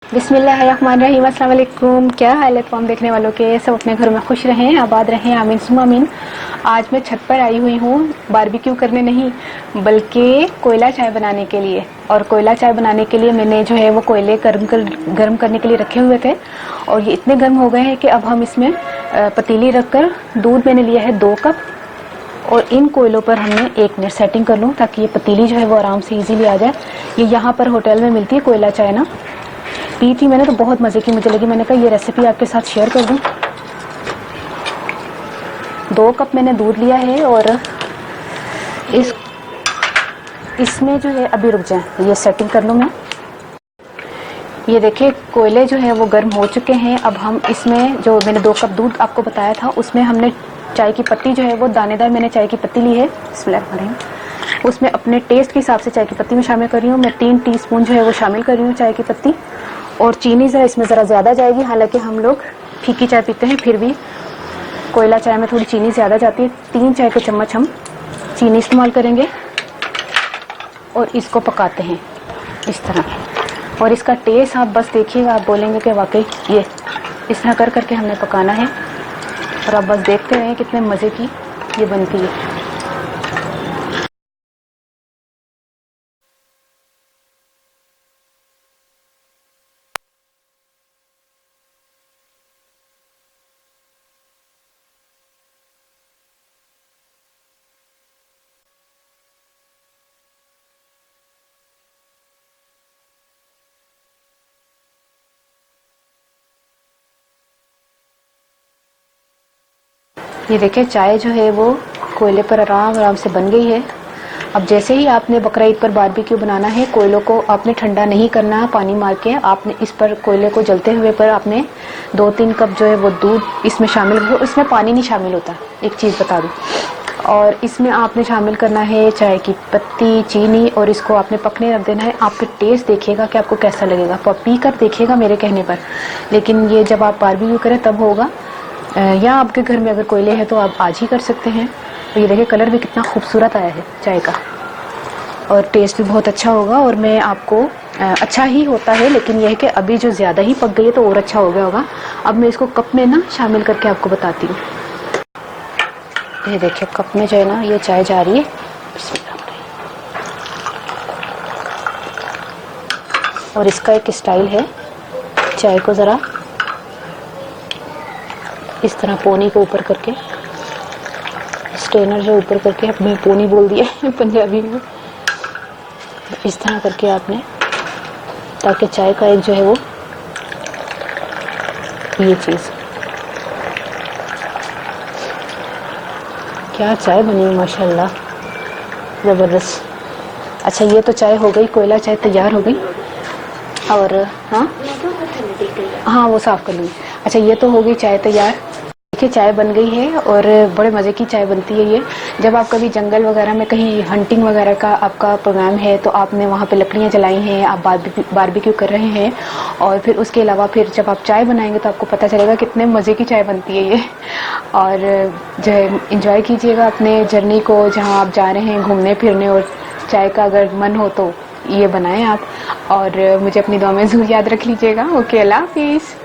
बिस्मिल्लाहिर्रहमानिर्रहीम। अस्सलाम वालेकुम। क्या हाल है तमाम देखने वालों के? सब अपने घरों में खुश रहें, आबाद रहें, आमीन सुम्मा आमीन। आज मैं छत पर आई हुई हूँ बारबेक्यू करने नहीं बल्कि कोयला चाय बनाने के लिए। और कोयला चाय बनाने के लिए मैंने जो है वो कोयले गर्म करने के लिए रखे हुए थे और ये इतने गर्म हो गए हैं कि अब हम इसमें पतीली रखकर दूध मैंने लिया है 2 कप और इन कोयलों पर हमने 1 मिनट सेटिंग कर लूँ ताकि ये पतीली जो है वो आराम से इजीली आ जाए। ये यहाँ पर होटल में मिलती है कोयला चाय ना, पी थी मैंने तो बहुत मजे की मुझे लगी। मैंने कहा ये रेसिपी आपके साथ शेयर कर दूं। 2 कप मैंने दूध लिया है और इसमें जो है अभी रुक जाए ये सेटिंग कर लूं मैं। ये देखिए कोयले जो है वो गर्म हो चुके हैं। अब हम इसमें जो मैंने 2 कप दूध आपको बताया था उसमें हमने चाय की पत्ती जो है वो दानेदार मैंने चाय की पत्ती ली है, उसमें अपने टेस्ट के हिसाब से चाय की पत्ती में शामिल कर रही हूँ मैं। 3 टीस्पून जो है वो शामिल कर रही हूँ चाय की पत्ती। और चीनी जरा इसमें ज़रा ज़्यादा जाएगी, हालांकि हम लोग फीकी चाय पीते हैं फिर भी कोयला चाय में थोड़ी चीनी ज़्यादा जाती है। 3 चाय के चम्मच हम चीनी इस्तेमाल करेंगे और इसको पकाते हैं इस तरह। और इसका टेस्ट आप बस देखिएगा, आप बोलेंगे कि वाकई ये इस तरह कर करके हमने पकाना है। और आप बस देखते रहें कितने मज़े की ये बनती है। ये देखिए चाय जो है वो कोयले पर आराम से बन गई है। अब जैसे ही आपने बकरा ईद पर बारबेक्यू बनाना है, कोयलों को आपने ठंडा नहीं करना है पानी मार के। आपने इस पर कोयले को जलते हुए पर आपने 2-3 कप जो है वो दूध इसमें शामिल करो। इसमें पानी नहीं शामिल होता, एक चीज़ बता दूँ। और इसमें आपने शामिल करना है चाय की पत्ती, चीनी और इसको आपने पकने रख देना है। आपके टेस्ट देखिएगा कि आपको कैसा लगेगा, पी कर देखिएगा मेरे कहने पर, लेकिन ये जब आप बारबेक्यू करें तब होगा। या आपके घर में अगर कोयले हैं तो आप आज ही कर सकते हैं। तो ये देखिए कलर भी कितना खूबसूरत आया है चाय का और टेस्ट भी बहुत अच्छा होगा। और मैं आपको अच्छा ही होता है, लेकिन यह है कि अभी जो ज़्यादा ही पक गई है तो और अच्छा हो गया होगा। अब मैं इसको कप में ना शामिल करके आपको बताती हूँ। ये देखिए कप में जो है ना ये चाय जा रही है। और इसका एक स्टाइल है, चाय को ज़रा इस तरह पोनी को ऊपर करके, स्ट्रेनर जो ऊपर करके, मैं पोनी बोल दिया पंजाबी में, इस तरह करके आपने, ताकि चाय का एक जो है वो ये चीज़, क्या चाय बनी है माशाल्लाह, ज़बरदस्त। अच्छा ये तो चाय हो गई, कोयला चाय तैयार हो गई। और हाँ वो साफ़ कर लूँगी। अच्छा ये तो हो गई चाय तैयार। देखिए चाय बन गई है और बड़े मज़े की चाय बनती है ये। जब आप कभी जंगल वगैरह में कहीं हंटिंग वगैरह का आपका प्रोग्राम है तो आपने वहाँ पे लकड़ियाँ जलाई हैं, आप बारबेक्यू कर रहे हैं और फिर उसके अलावा फिर जब आप चाय बनाएंगे तो आपको पता चलेगा कितने मज़े की चाय बनती है ये। और जो है इंजॉय कीजिएगा अपने जर्नी को, जहाँ आप जा रहे हैं घूमने फिरने, और चाय का अगर मन हो तो ये बनाएं आप। और मुझे अपनी दुआ में ज़रूर याद रख लीजिएगा। ओके, अल्लाह हाफिज़।